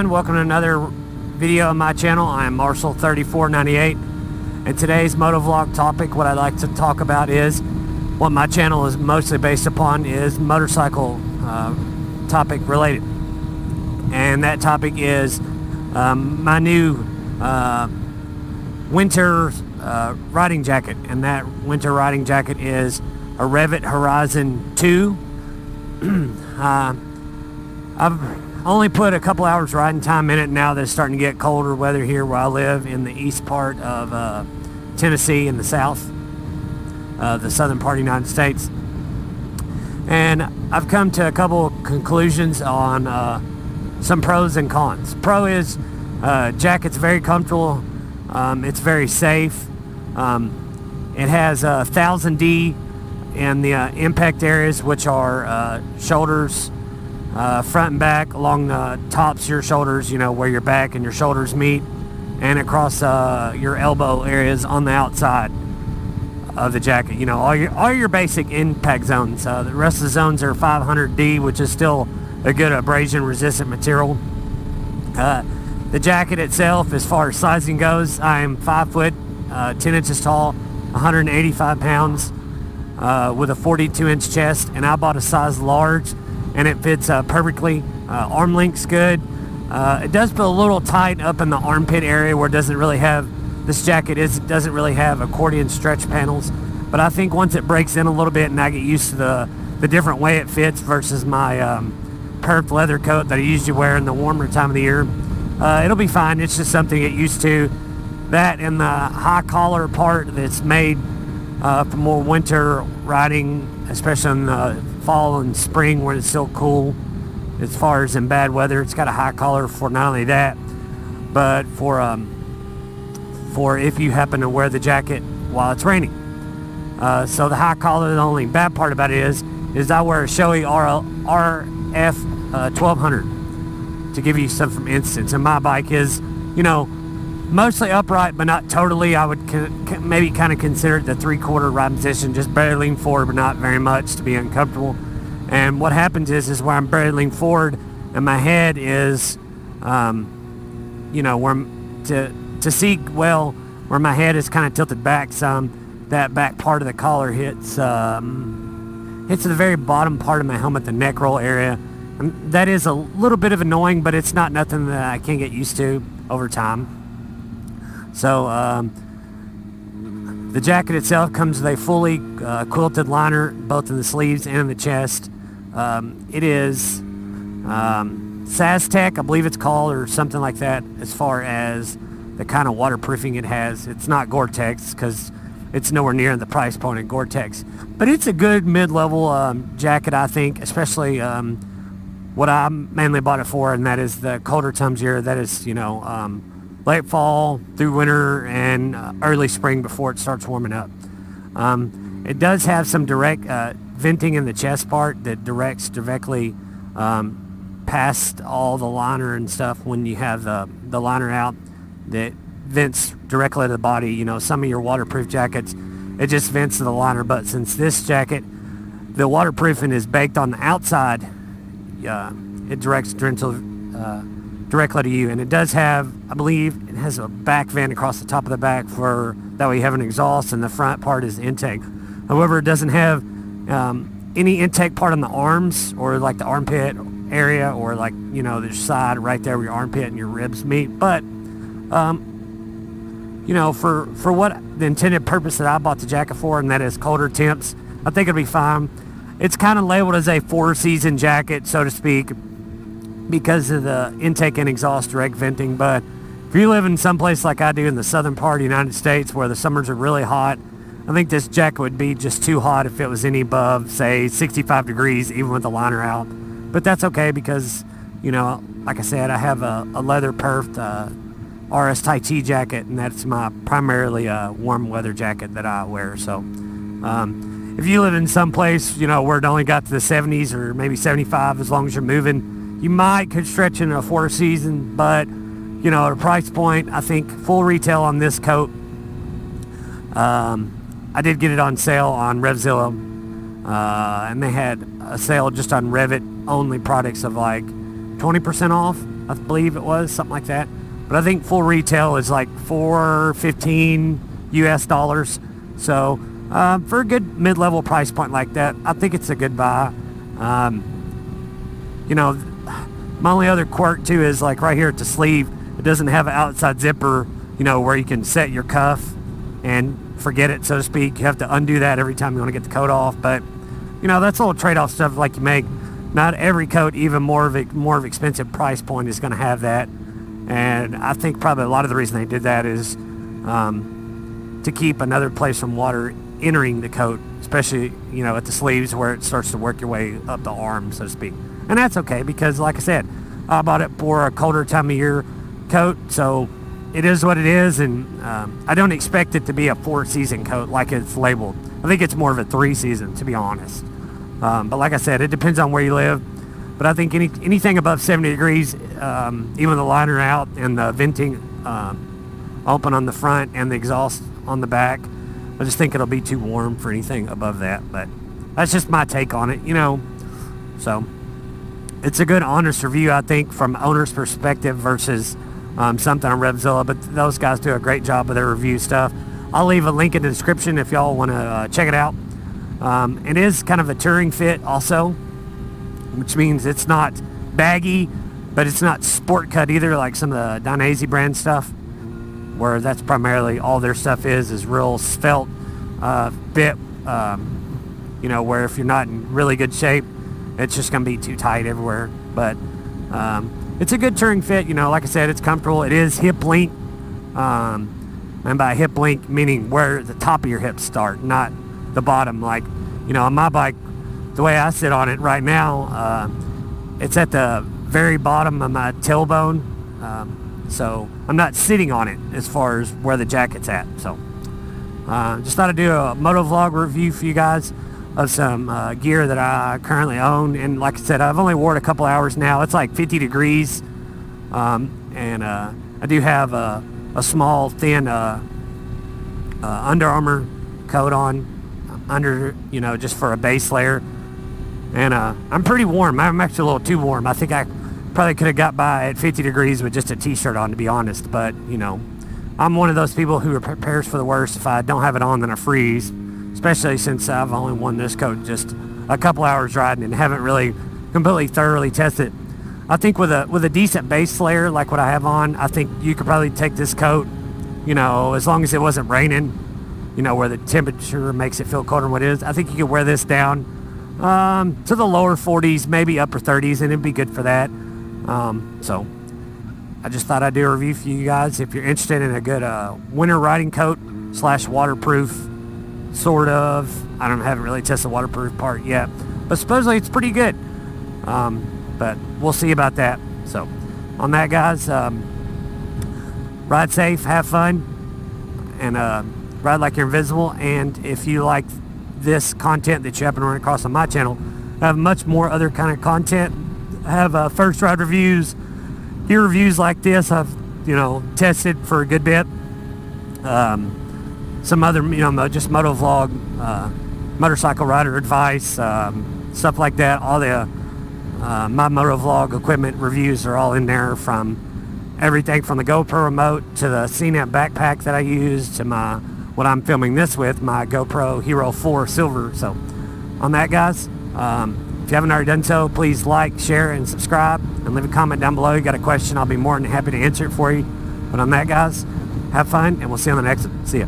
everyone, welcome to another video on my channel. I'm Marshall3498, and today's motovlog topic, what I'd like to talk about is, what my channel is mostly based upon, is motorcycle topic related. And that topic is my new winter riding jacket, and that winter riding jacket is a Rev'it Horizon 2. I've only put a couple hours riding time in it now that it's starting to get colder weather here where I live in the east part of Tennessee in the south, the southern part of the United States. And I've come to a couple of conclusions on some pros and cons. Pro is jacket's very comfortable, it's very safe, it has 1000D in the impact areas, which are shoulders, front and back, along the tops of your shoulders, you know, where your back and your shoulders meet, and across your elbow areas on the outside of the jacket. You know, all your basic impact zones. The rest of the zones are 500D, which is still a good abrasion resistant material. The jacket itself, as far as sizing goes, I am 5 foot 10 inches tall, 185 pounds, with a 42-inch chest, and I bought a size large, and it fits perfectly. Arm length's good. It does feel a little tight up in the armpit area where it doesn't really have, this jacket doesn't really have accordion stretch panels, but I think once it breaks in a little bit and I get used to the different way it fits versus my perf leather coat that I usually wear in the warmer time of the year, it'll be fine. It's just something to get used to. That and the high collar part that's made for more winter riding, especially in the fall and spring when it's still cool. As far as in bad weather, it's got a high collar for not only that, but for if you happen to wear the jacket while it's raining. So the high collar, the only bad part about it is I wear a Shoei RF 1200 to give you some instance. And my bike is, you know, mostly upright, but not totally. I would maybe kind of consider it the 3/4 ride position, just barely lean forward, but not very much to be uncomfortable. And what happens is where I'm barely lean forward, and my head is, you know, where to see well, where my head is kind of tilted back some. That back part of the collar hits the very bottom part of my helmet, the neck roll area. And that is a little bit of annoying, but it's not nothing that I can't get used to over time. So the jacket itself comes with a fully quilted liner, both in the sleeves and in the chest. It is SazTech, I believe it's called, or something like that, as far as the kind of waterproofing it has. It's not Gore-Tex, because it's nowhere near the price point of Gore-Tex. But it's a good mid-level jacket, I think, especially what I mainly bought it for, and that is the colder times of year. That is, you know, late fall through winter and early spring before it starts warming up. It does have some direct venting in the chest part that directs directly past all the liner and stuff. When you have the liner out, that vents directly to the body. You know, some of your waterproof jackets, it just vents to the liner, but since this jacket, the waterproofing is baked on the outside, it directs directly to you. And it does have, I believe, it has a back vent across the top of the back for that way you have an exhaust, and the front part is intake. However, it doesn't have any intake part on the arms or like the armpit area, or like, you know, the side right there where your armpit and your ribs meet. But you know, for what the intended purpose that I bought the jacket for, and that is colder temps, I think it'll be fine. It's kind of labeled as a 4-season jacket, so to speak, because of the intake and exhaust direct venting. But if you live in some place like I do in the southern part of the United States where the summers are really hot, I think this jacket would be just too hot if it was any above, say, 65 degrees, even with the liner out. But that's okay, because, you know, like I said, I have a leather perfed RS Tai Chi jacket, and that's my primarily warm weather jacket that I wear. So if you live in some place, you know, where it only got to the 70s or maybe 75, as long as you're moving, you could stretch into a 4-season. But, you know, at a price point, I think full retail on this coat, I did get it on sale on Revzilla, and they had a sale just on Rev'it only products of like 20% off. I believe it was, something like that. But I think full retail is like $415 US. So for a good mid-level price point like that, I think it's a good buy. You know, my only other quirk too is like right here at the sleeve, it doesn't have an outside zipper, you know, where you can set your cuff and forget it, so to speak. You have to undo that every time you want to get the coat off. But you know, that's a little trade-off stuff like you make. Not every coat, even more of expensive price point, is going to have that. And I think probably a lot of the reason they did that is to keep another place from water entering the coat, especially, you know, at the sleeves where it starts to work your way up the arm, so to speak. And that's okay, because like I said, I bought it for a colder time of year coat, so it is what it is. And I don't expect it to be a 4-season coat like it's labeled. I think it's more of a 3-season, to be honest. But like I said, it depends on where you live. But I think anything above 70 degrees, even the liner out and the venting open on the front and the exhaust on the back, I just think it'll be too warm for anything above that. But that's just my take on it, you know. So it's a good honest review, I think, from owner's perspective versus something on Revzilla. But those guys do a great job with their review stuff. I'll leave a link in the description if y'all want to check it out. It is kind of a touring fit also, which means it's not baggy, but it's not sport cut either, like some of the Dainese brand stuff, where that's primarily all their stuff is real svelte fit, you know, where if you're not in really good shape, it's just going to be too tight everywhere. But it's a good touring fit, you know. Like I said, it's comfortable. It is hip length, and by hip length meaning where the top of your hips start, not the bottom. Like, you know, on my bike, the way I sit on it right now, it's at the very bottom of my tailbone, so I'm not sitting on it as far as where the jacket's at. So just thought I'd do a moto vlog review for you guys of some gear that I currently own. And like I said, I've only worn it a couple hours now. It's like 50 degrees, and I do have a small thin Under Armour coat on under, you know, just for a base layer. And I'm pretty warm. I'm actually a little too warm. I think I probably could have got by at 50 degrees with just a t-shirt on, to be honest. But, you know, I'm one of those people who prepares for the worst. If I don't have it on, then I freeze, especially since I've only worn this coat just a couple hours riding and haven't really completely thoroughly tested it. I think with a decent base layer like what I have on, I think you could probably take this coat, you know, as long as it wasn't raining, you know, where the temperature makes it feel colder than what it is. I think you could wear this down to the lower 40s, maybe upper 30s, and it'd be good for that. So I just thought I'd do a review for you guys. If you're interested in a good winter riding coat / waterproof, sort of. I haven't really tested the waterproof part yet, but supposedly it's pretty good. But we'll see about that. So on that, guys, ride safe, have fun, and ride like you're invisible. And if you like this content that you happen to run across on my channel, I have much more other kind of content. I have first ride reviews, gear reviews like this. I've, you know, tested for a good bit. Some other, you know, just moto vlog, motorcycle rider advice, stuff like that. All the my moto vlog equipment reviews are all in there, from everything from the GoPro remote to the CNET backpack that I use to what I'm filming this with, my GoPro Hero 4 Silver. So on that, guys, if you haven't already done so, please like, share, and subscribe, and leave a comment down below. You got a question, I'll be more than happy to answer it for you. But on that, guys, have fun, and we'll see you on the next one. See ya.